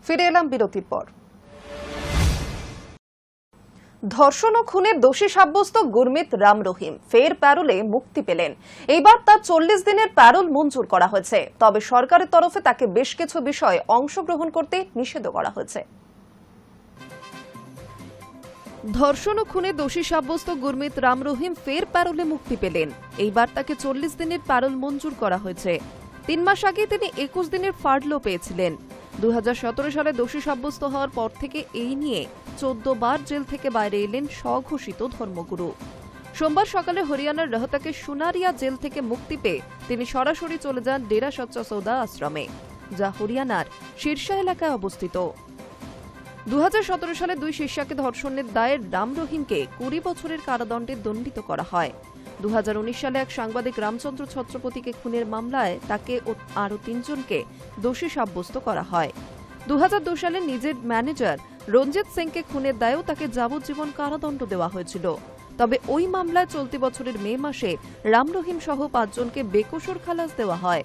ফিরে এলাম বিরতির পর। ধর্ষণ ও খুনের দোষী সাব্যস্ত গুরমিত রাম রহিম ফের প্যারোলে মুক্তি পেলেন। এইবার তার 40 দিনের প্যারোল মঞ্জুর করা হয়েছে, তবে সরকারের তরফে তাকে বেশ কিছু বিষয়ে অংশগ্রহণ করতে নিষেধ করা হয়েছে। ধর্ষণ ও খুনে দোষী সাব্যস্ত গুরমিত রাম রহিম ফের প্যারোলে মুক্তি পেলেন। এইবার তাকে 40 দিনের প্যারোল মঞ্জুর করা হয়েছে। 3 মাস আগে তিনি 21 দিনের ফার্লো পেয়েছিলেন। 2017 সালে দোষী সাব্যস্ত হওয়ার পর থেকে এই নিয়ে 14 বার জেল থেকে বাইরে এলেন স্বঘোষিত ধর্মগুরু। সোমবার সকালে হরিয়ানার রোহতকের সুনারিয়া জেল থেকে মুক্তি পেয়ে তিনি সরাসরি চলে যান ডেরা সচ্চা সৌদা আশ্রমে, যা হরিয়ানার শীর্ষা এলাকায় অবস্থিত। 2017 সালে 2 শিষ্যাকে ধর্ষণের দায়ে রাম রহিমকে 20 বছরের কারাদণ্ডে দণ্ডিত করা হয়। 2019 সালে এক সাংবাদিক রামচন্দ্র ছত্রপতিকে খুনের মামলায় তাকে ও আরও 3 জনকে দোষী সাব্যস্ত করা হয়। 2002 সালে নিজের ম্যানেজার রঞ্জিত সিংকে খুনের দায়েও তাকে যাবজ্জীবন কারাদণ্ড দেওয়া হয়েছিল। তবে ওই মামলায় চলতি বছরের মে মাসে রাম রহিম সহ 5 জনকে বেকসুর খালাস দেওয়া হয়।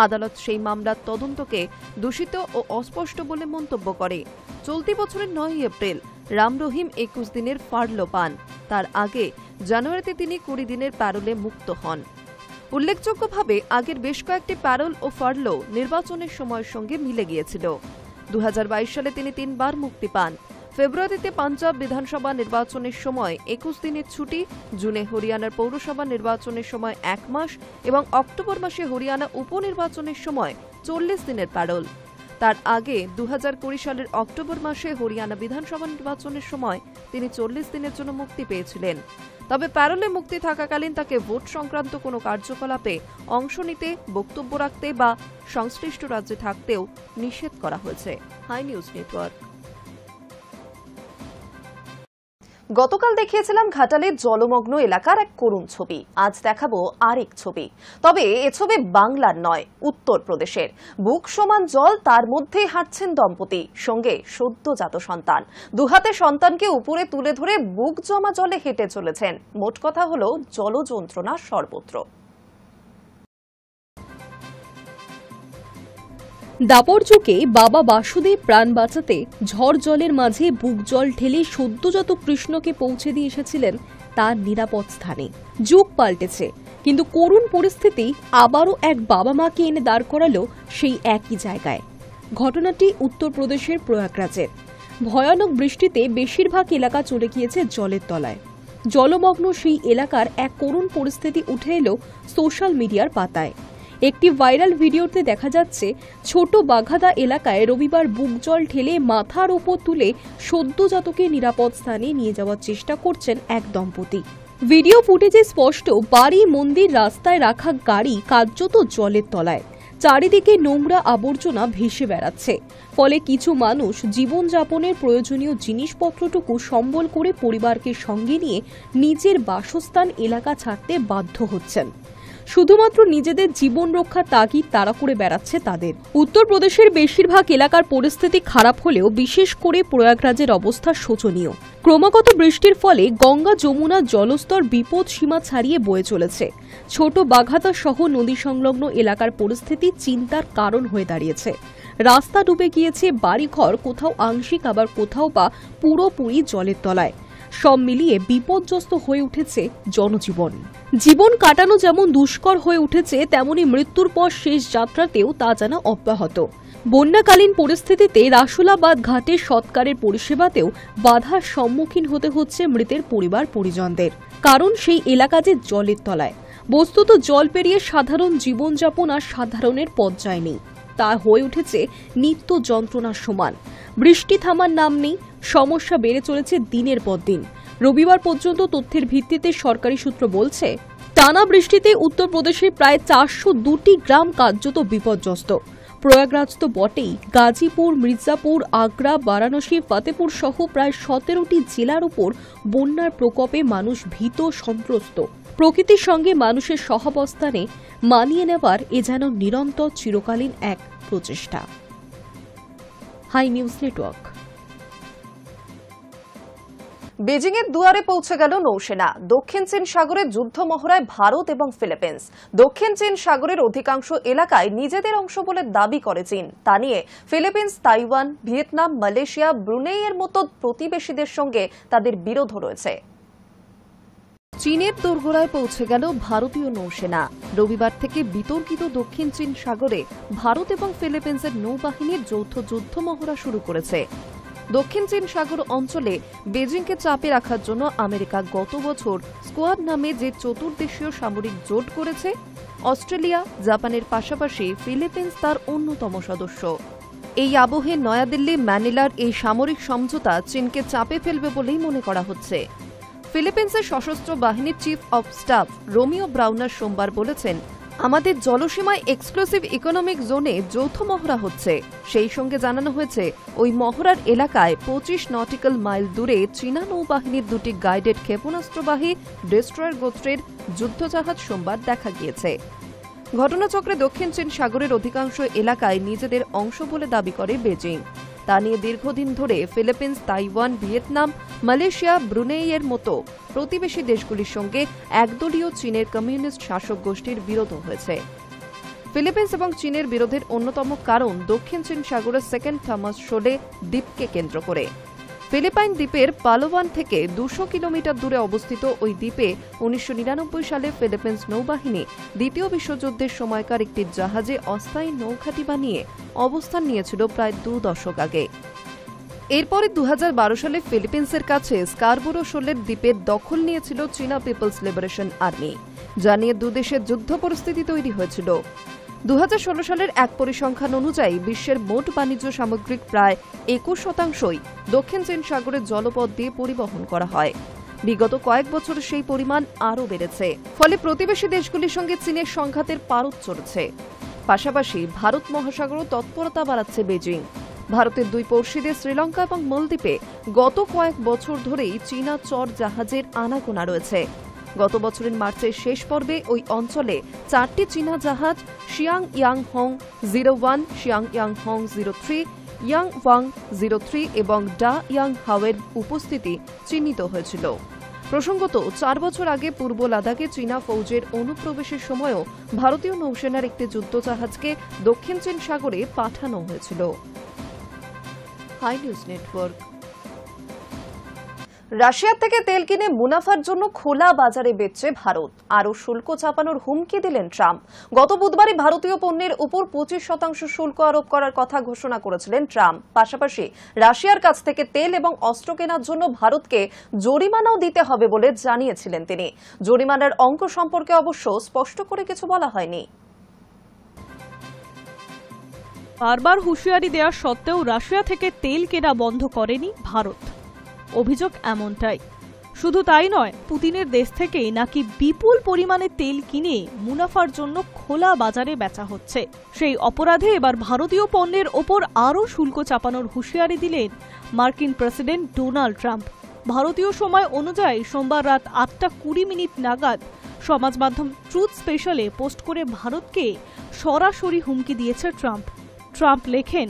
আদালত সেই মামলার তদন্তকে দূষিত ও অস্পষ্ট বলে মন্তব্য করে। চলতি বছরের 9 এপ্রিল রাম রহিম 21 দিনের ফার্লো পান। তার আগে জানুয়ারিতে তিনি 20 দিনের প্যারোলে মুক্ত হন। উল্লেখযোগ্যভাবে আগের বেশ কয়েকটি প্যারোল ও ফার্লো নির্বাচনের সময়ের সঙ্গে মিলে গিয়েছিল। 2022 সালে তিনি 3 বার মুক্তি পান। ফেব্রুয়ারিতে পাঞ্জাব বিধানসভা নির্বাচনের সময় 21 দিনের ছুটি, জুনে হরিয়ানার পৌরসভা নির্বাচনের সময় 1 মাস এবং অক্টোবর মাসে হরিয়ানা উপনির্বাচনের সময় 40 দিনের প্যারোল। তার আগে 2020 সালের অক্টোবর মাসে হরিয়ানা বিধানসভা নির্বাচনের সময় তিনি 40 দিনের জন্য মুক্তি পেয়েছিলেন। তবে প্যারোলে মুক্তি থাকাকালীন তাকে ভোট সংক্রান্ত কোনো কার্যকলাপে অংশ নিতে, বক্তব্য রাখতে বা সংশ্লিষ্ট রাজ্যে থাকতেও নিষেধ করা হয়েছে। Hi news network. গতকাল দেখিয়েছিলাম ঘাটালের জলমগ্ন এলাকার এক করুণ ছবি। আজ দেখাবো আরেক ছবি, তবে এ ছবি বাংলার নয়, উত্তরপ্রদেশের। বুক সমান জল, তার মধ্যেই হাঁটছেন দম্পতি, সঙ্গে সদ্যজাত সন্তান। দুহাতে সন্তানকে উপরে তুলে ধরে বুক জমা জলে হেঁটে চলেছেন। মোট কথা হলো জলযন্ত্রণা সর্বত্র। দাপরচুকে বাবা বাসুদেব প্রাণ বাঁচাতে ঝড় জলের মাঝে বুক জল ঠেলে সদ্যজাত কৃষ্ণকে পৌঁছে দিয়ে এসেছিলেন তার নিরাপদ স্থানে। যুগ পাল্টেছে, কিন্তু করুণ পরিস্থিতি আবারও এক বাবা মাকে এনে দাঁড় করালো সেই একই জায়গায়। ঘটনাটি উত্তরপ্রদেশের প্রয়াগরাজের। ভয়ানক বৃষ্টিতে বেশিরভাগ এলাকা চলে গিয়েছে জলের তলায়। জলমগ্ন সেই এলাকার এক করুণ পরিস্থিতি উঠে এলো সোশ্যাল মিডিয়ার পাতায়। একটি ভাইরাল ভিডিওতে দেখা যাচ্ছে ছোট বাঘাদা এলাকায় রবিবার বুক জল ঠেলে মাথার উপর তুলে সদ্যজাতকে নিরাপদ স্থানে নিয়ে যাওয়ার চেষ্টা করছেন এক দম্পতি। ভিডিও ফুটেজে স্পষ্ট বাড়ি, মন্দির, রাস্তায় রাখা গাড়ি কার্যত জলের তলায়। চারিদিকে নোংরা আবর্জনা ভেসে বেড়াচ্ছে। ফলে কিছু মানুষ জীবনযাপনের প্রয়োজনীয় জিনিসপত্রটুকু সম্বল করে পরিবারকে সঙ্গে নিয়ে নিজের বাসস্থান এলাকা ছাড়তে বাধ্য হচ্ছেন। শুধুমাত্র নিজেদের জীবন রক্ষার তাগিদ তাড়া করে বেড়াচ্ছে তাদের। উত্তরপ্রদেশের বেশিরভাগ এলাকার পরিস্থিতি খারাপ হলেও বিশেষ করে প্রয়াগরাজের অবস্থা শোচনীয়। ক্রমাগত বৃষ্টির ফলে গঙ্গা, যমুনা জলস্তর বিপদ সীমা ছাড়িয়ে বয়ে চলেছে। ছোট বাঘাতা সহ নদী সংলগ্ন এলাকার পরিস্থিতি চিন্তার কারণ হয়ে দাঁড়িয়েছে। রাস্তা ডুবে গিয়েছে, বাড়িঘর কোথাও আংশিক, আবার কোথাও বা পুরোপুরি জলের তলায়। সব মিলিয়ে বিপর্যস্ত হয়ে উঠেছে জনজীবন। জীবন কাটানো যেমন দুষ্কর হয়ে উঠেছে, তেমনি মৃত্যুর পর শেষ যাত্রাতেও তা যেন অব্যাহত। বন্যাকালীন পরিস্থিতিতে রাসুলাবাদ ঘাটে সৎকারের পরিষেবাতেও বাধার সম্মুখীন হতে হচ্ছে মৃতের পরিবার পরিজনদের। কারণ সেই এলাকা যে জলের তলায়। বস্তুত জল পেরিয়ে সাধারণ জীবনযাপন আর সাধারণের পর্যায় নেই, তা হয়ে উঠেছে নিত্য যন্ত্রণার সমান। বৃষ্টি থামার নাম নেই, সমস্যা বেড়ে চলেছে দিনের পর দিন। রবিবার পর্যন্ত তথ্যের ভিত্তিতে সরকারি সূত্র বলছে, টানা বৃষ্টিতে উত্তরপ্রদেশের প্রায় 402টি গ্রাম কার্যত বিপর্যস্ত। প্রয়াগরাজ তো বটেই, গাজীপুর, মির্জাপুর, আগ্রা, বারাণসী, ফতেপুর সহ প্রায় 17টি জেলার উপর বন্যার প্রকোপে মানুষ ভীত, সন্ত্রস্ত। প্রকৃতির সঙ্গে মানুষের সহাবস্থানে মানিয়ে নেবার এ যেন নিরন্তর চিরকালীন এক প্রচেষ্টা। High news network. বেজিং এর দুয়ারে পৌঁছে গেল নৌসেনা। দক্ষিণ চীন সাগরে যুদ্ধ মহড়ায় ভারত এবং ফিলিপিন্স। দক্ষিণ চীন সাগরের অধিকাংশ এলাকায় নিজেদের অংশ বলে দাবি করে চীন। তা নিয়ে ফিলিপিন্স, তাইওয়ান, ভিয়েতনাম, মালয়েশিয়া, ব্রুনেইয়ের মতো প্রতিবেশীদের সঙ্গে তাদের বিরোধ রয়েছে। চীনের দোরগোড়ায় পৌঁছে গেল ভারতীয় নৌসেনা। রবিবার থেকে বিতর্কিত দক্ষিণ চীন সাগরে ভারত এবং ফিলিপিন্সের নৌবাহিনীর যৌথ যুদ্ধ মহড়া শুরু করেছে। দক্ষিণ চীন সাগর অঞ্চলে বেজিংকে চাপে রাখার জন্য আমেরিকা গত বছর স্কোয়াড নামে যে চতুর্দেশীয় সামরিক জোট করেছে, অস্ট্রেলিয়া, জাপানের পাশাপাশি ফিলিপিন্স তার অন্যতম সদস্য। এই আবহে নয়াদিল্লি, ম্যানিলার এই সামরিক সমঝোতা চীনকে চাপে ফেলবে বলেই মনে করা হচ্ছে। ফিলিপিন্সের সশস্ত্র বাহিনীর chief of staff Romeo Browner সোমবার বলেছেন, আমাদের জলসীমায় এক্সক্লুসিভ ইকোনমিক জোনে যৌথ মহড়া হচ্ছে। সেই সঙ্গে জানানো হয়েছে ওই মহড়ার এলাকায় 25 নটিক্যাল মাইল দূরে চীনা নৌবাহিনীর দুটি গাইডেড ক্ষেপণাস্ত্রবাহী ডেস্ট্রয়ার গোত্রের যুদ্ধজাহাজ সোমবার দেখা গিয়েছে। ঘটনাচক্রে দক্ষিণ চীন সাগরের অধিকাংশ এলাকায় নিজেদের অংশ বলে দাবি করে বেজিং। তা নিয়ে দীর্ঘদিন ধরে ফিলিপিন্স, তাইওয়ান, ভিয়েতনাম, মালয়েশিয়া, ব্রুনেইয়ের মতো প্রতিবেশী দেশগুলির সঙ্গে একদলীয় চীনের কমিউনিস্ট শাসক গোষ্ঠীর বিরোধ হয়েছে। ফিলিপিন্স এবং চীনের বিরোধের অন্যতম কারণ দক্ষিণ চীন সাগরের সেকেন্ড থমাস শোলে দ্বীপকে কেন্দ্র করে। ফিলিপাইন দ্বীপের পালোয়ান থেকে 200 কিলোমিটার দূরে অবস্থিত ওই দ্বীপে 1999 সালে ফিলিপিন্স নৌবাহিনী দ্বিতীয় বিশ্বযুদ্ধের সময়কার একটি জাহাজে অস্থায়ী নৌঘাঁটি বানিয়ে অবস্থান নিয়েছিল প্রায় 2 দশক আগে। এরপরে 2012 সালে ফিলিপিন্সের কাছে স্কারবোরো শোলের দ্বীপের দখল নিয়েছিল চীনা পিপলস লিবারেশন আর্মি, যা নিয়ে দুদেশের যুদ্ধ পরিস্থিতি তৈরি হয়েছিল। 2016 সালের এক পরিসংখ্যান অনুযায়ী বিশ্বের মোট বাণিজ্য সামগ্রিক প্রায় 21% দক্ষিণ চীন সাগরের জলপথ দিয়ে পরিবহন করা হয়। বিগত কয়েক বছরে সেই পরিমাণ আরও বেড়েছে। ফলে প্রতিবেশী দেশগুলির সঙ্গে চীনের সংঘাতের পারদ চড়ছে। পাশাপাশি ভারত মহাসাগরও তৎপরতা বাড়াচ্ছে বেজিং। ভারতের দুই পড়শিদের শ্রীলঙ্কা এবং মালদ্বীপে গত কয়েক বছর ধরেই চীনা চর জাহাজের আনাগোনা রয়েছে। গত বছরের মার্চের শেষ পর্বে ওই অঞ্চলে 4টি চীনা জাহাজ Xiang young Hong 01, Xiang young Hong 03, young Wang 03 এবং ডা ইয়াং হাওয়ের উপস্থিতি চিহ্নিত হয়েছিল। প্রসঙ্গত, 4 বছর আগে পূর্ব লাদাখে চীনা ফৌজের অনুপ্রবেশের সময়ও ভারতীয় নৌসেনার একটি যুদ্ধজাহাজকে দক্ষিণ চীন সাগরে পাঠানো হয়েছিল। High news network. রাশিয়া থেকে তেল কিনে মুনাফার জন্য খোলা বাজারে বেচছে ভারত। আরও শুল্ক চাপানোর হুমকি দিলেন ট্রাম্প। গত বুধবারই ভারতীয় পণ্যের উপর 25% শুল্ক আরোপ করার কথা ঘোষণা করেছিলেন ট্রাম্প। পাশাপাশি রাশিয়ার কাছ থেকে তেল এবং অস্ত্র কেনার জন্য ভারতকে জরিমানাও দিতে হবে বলে জানিয়েছিলেন তিনি। জরিমানার অঙ্ক সম্পর্কে অবশ্য স্পষ্ট করে কিছু বলা হয়নি। বারবার হুঁশিয়ারি দেওয়া সত্ত্বেও রাশিয়া থেকে তেল কেনা বন্ধ করেনি ভারত। অভিযোগ এমনটাই। শুধু তাই নয়, পুতিনের দেশ থেকেই নাকি বিপুল পরিমাণে তেল কিনে মুনাফার জন্য খোলা বাজারে বেচা হচ্ছে। সেই অপরাধে এবার ভারতীয় পণ্যের ওপর আরও শুল্ক চাপানোর হুঁশিয়ারি দিলেন মার্কিন প্রেসিডেন্ট ডোনাল্ড ট্রাম্প। ভারতীয় সময় অনুযায়ী সোমবার রাত 8:20 নাগাদ সমাজ মাধ্যম ট্রুথ স্পেশালে পোস্ট করে ভারতকে সরাসরি হুমকি দিয়েছে ট্রাম্প। ট্রাম্প লেখেন,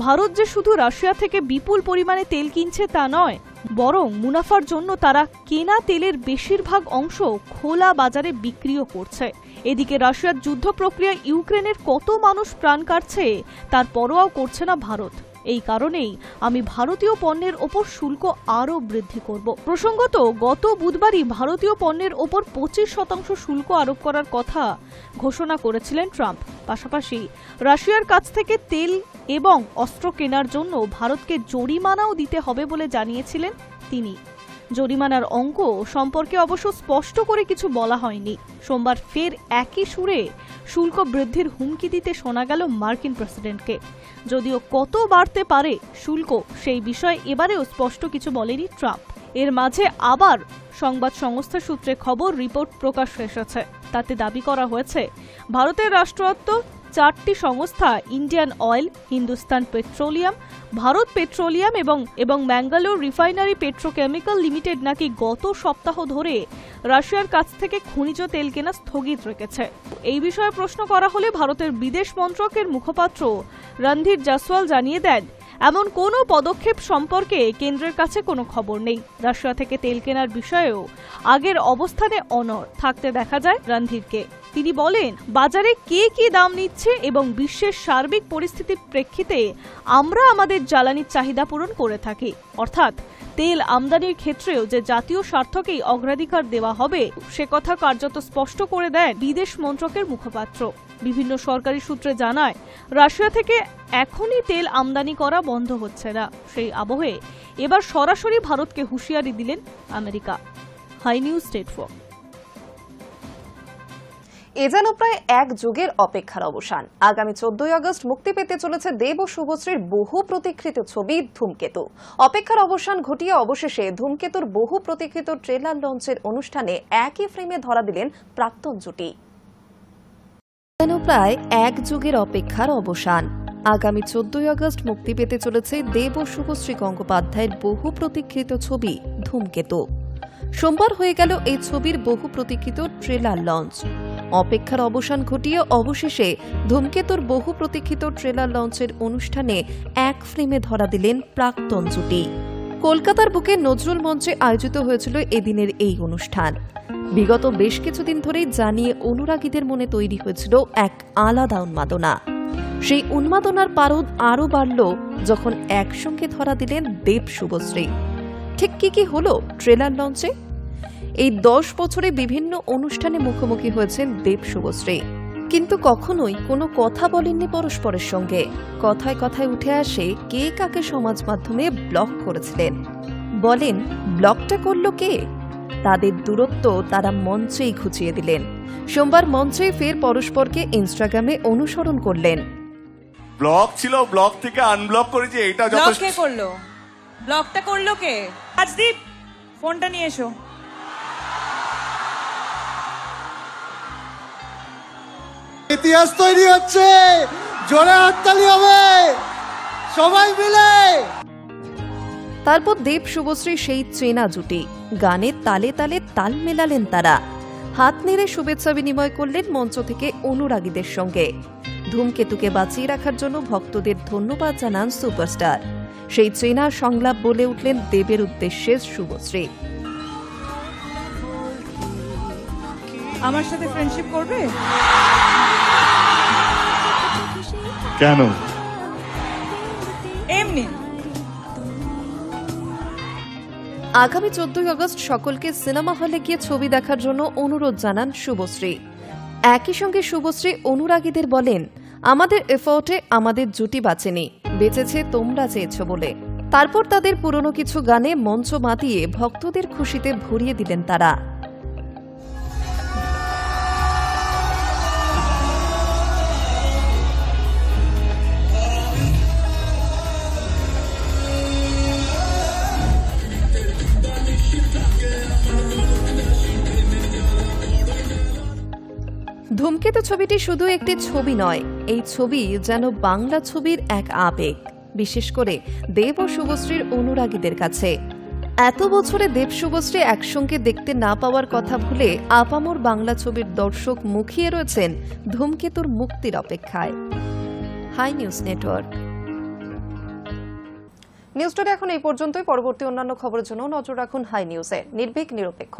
ভারত যে শুধু রাশিয়া থেকে বিপুল পরিমাণে তেল কিনছে তা নয়, বরং মুনাফার জন্য তারা কেনা তেলের বেশিরভাগ অংশ খোলা বাজারে বিক্রিও করছে। এদিকে রাশিয়ার যুদ্ধ প্রক্রিয়া ইউক্রেনের কত মানুষ প্রাণ কাটছে তার পরোয়াও করছে না ভারত। এই কারণেই আমি ভারতীয় পণ্যের ওপর শুল্ক আরও বৃদ্ধি করব। প্রসঙ্গত, গত বুধবারই ভারতীয় পণ্যের ওপর 25% শুল্ক আরোপ করার কথা ঘোষণা করেছিলেন ট্রাম্প। পাশাপাশি রাশিয়ার কাছ থেকে তেল এবং অস্ত্র কেনার জন্য ভারতকে জরিমানাও দিতে হবে বলে জানিয়েছিলেন তিনি। জরিমানার অঙ্ক সম্পর্কে অবশ্য স্পষ্ট করে কিছু বলা হয়নি। সোমবার ফের একই সুরে শুল্ক বৃদ্ধির হুমকি দিতে শোনা গেল মার্কিন প্রেসিডেন্টকে। যদিও কত বাড়তে পারে শুল্ক সেই বিষয়ে এবারেও স্পষ্ট কিছু বলেনি ট্রাম্প। এর মাঝে আবার সংবাদ সংস্থা সূত্রে খবর রিপোর্ট প্রকাশ এসেছে। তাতে দাবি করা হয়েছে, ভারতের রাষ্ট্রায়ত্ত 4টি সংস্থা Indian oil, Hindustan petroleum, Bharat petroleum এবং ম্যাঙ্গালোর রিফাইনারি পেট্রোকেমিক্যাল লিমিটেড নাকি গত সপ্তাহ ধরে রাশিয়ার কাছ থেকে খনিজ তেল কেনা স্থগিত রেখেছে। এই বিষয়ে প্রশ্ন করা হলে ভারতের বিদেশ মন্ত্রকের মুখপাত্র রণধীর জয়সওয়াল জানিয়ে দেন, এমন কোনো পদক্ষেপ সম্পর্কে কেন্দ্রের কাছে কোনো খবর নেই। রাশিয়া থেকে তেল কেনার বিষয়েও আগের অবস্থানে অনড় থাকতে দেখা যায় রণধীরকে। তিনি বলেন, বাজারে কে কি দাম নিচ্ছে এবং বিশ্বের সার্বিক পরিস্থিতির প্রেক্ষিতে আমরা আমাদের জ্বালানির চাহিদা পূরণ করে থাকি। অর্থাৎ তেল আমদানির ক্ষেত্রেও যে জাতীয় স্বার্থকেই অগ্রাধিকার দেওয়া হবে সে কথা কার্যত স্পষ্ট করে দেন বিদেশ মন্ত্রকের মুখপাত্র। বিভিন্ন সরকারি সূত্রে জানায়, রাশিয়া থেকে এখনই তেল আমদানি করা বন্ধ হচ্ছে না। সেই আবহে এবার সরাসরি ভারতকে হুঁশিয়ারি দিলেন আমেরিকা। হাই নিউজ স্টেটফোর্ড। এ যেন প্রায় এক যুগের অপেক্ষার অবসান। আগামী 14 আগস্ট মুক্তি পেতে চলেছে দেব ও শুভশ্রীর বহু প্রতীক্ষিত ছবি ধূমকেতু। অপেক্ষার অবসান ঘটিয়ে অবশেষে ধূমকেতুর বহু প্রতীক্ষিত ট্রেলার লঞ্চের অনুষ্ঠানে একই ফ্রেমে ধরা দিলেন প্রাক্তন জুটি। যেন প্রায় এক যুগের অপেক্ষার অবসান। আগামী 14 আগস্ট মুক্তি পেতে চলেছে দেব ও শুভশ্রী গঙ্গোপাধ্যায়ের বহু প্রতীক্ষিত ছবি ধূমকেতু। সোমবার হয়ে গেল এই ছবির বহু প্রতীক্ষিত ট্রেলার লঞ্চ। অপেক্ষার অবসান ঘটিয়ে অবশেষে ধূমকেতুর বহু প্রতীক্ষিত ট্রেলার লঞ্চের অনুষ্ঠানে এক ফ্রেমে ধরা দিলেন প্রাক্তন জুটি। কলকাতার বুকে নজরুল মঞ্চে আয়োজিত হয়েছিল এদিনের এই অনুষ্ঠান। বিগত বেশ কিছুদিন ধরেই জানিয়ে অনুরাগীদের মনে তৈরি হয়েছিল এক আলাদা উন্মাদনা। সেই উন্মাদনার পারদ আরও বাড়ল যখন একসঙ্গে ধরা দিলেন দেব শুভশ্রী। ঠিক কি হলো ট্রেলার লঞ্চে? এই 10 বছরে বিভিন্ন অনুষ্ঠানে মুখোমুখি হয়েছেন দেব শুভশ্রী, কিন্তু কখনোই কোনো কথা বলেননি পরস্পরের সঙ্গে। কথায় কথায় উঠে আসে কে কাকে সমাজ মাধ্যমে ব্লক করেছিলেন। বলেন, ব্লকটা করলো কে? তাদের দূরত্ব তারা মঞ্চেই ঘুচিয়ে দিলেন। সোমবার মঞ্চে ফের পরস্পরকে ইনস্টাগ্রামে অনুসরণ করলেন। ব্লক ছিল, ব্লক থেকে আনব্লক করেছে, এটা যথেষ্ট। কে করলো? ব্লকটা করলো কে? রাজদীপ, ফোনটা নিয়ে এসো। ইতিহাস তৈরি হচ্ছে, জোরে হাততালি হবে সবাই মিলে। তারপর দেব শুভশ্রী সেই চেনা জুটি, গানের তালে তালে তাল মেলালেন তারা। হাত নেড়ে শুভেচ্ছা বিনিময় করলেন মঞ্চ থেকে অনুরাগীদের সঙ্গে। ধূমকেতুকে বাঁচিয়ে রাখার জন্য ভক্তদের ধন্যবাদ জানান সুপারস্টার। সেই চেনা সংলাপ বলে উঠলেন দেবের উদ্দেশ্যে শুভশ্রী। আমার সাথে ফ্রেন্ডশিপ করবে? কেন? এমনি। আগামী 14 আগস্ট সকলকে সিনেমা হলে গিয়ে ছবি দেখার জন্য অনুরোধ জানান শুভশ্রী। একই সঙ্গে শুভশ্রী অনুরাগীদের বলেন, আমাদের এফোর্টে আমাদের জুটি বাঁচেনি, বেঁচেছে তোমরা চেয়েছ বলে। তারপর তাদের পুরনো কিছু গানে মঞ্চ মাতিয়ে ভক্তদের খুশিতে ভরিয়ে দিলেন তারা। ধূমকেতু ছবিটি শুধু একটি ছবি নয়, এই ছবি যেন বাংলা ছবির এক আবেগ, বিশেষ করে দেব ও শুভশ্রীর অনুরাগীদের কাছে। এত বছরে দেব শুভশ্রী একসঙ্গে দেখতে না পাওয়ার কথা ভুলে আপামর বাংলা ছবির দর্শক মুখিয়ে রয়েছেন ধূমকেতুর মুক্তির অপেক্ষায়। Hi news network. News story এখন এই পর্যন্তই। পরবর্তী অন্যান্য খবরের জন্য নজর রাখুন হাই নিউজে। নির্ভীক, নিরপেক্ষ।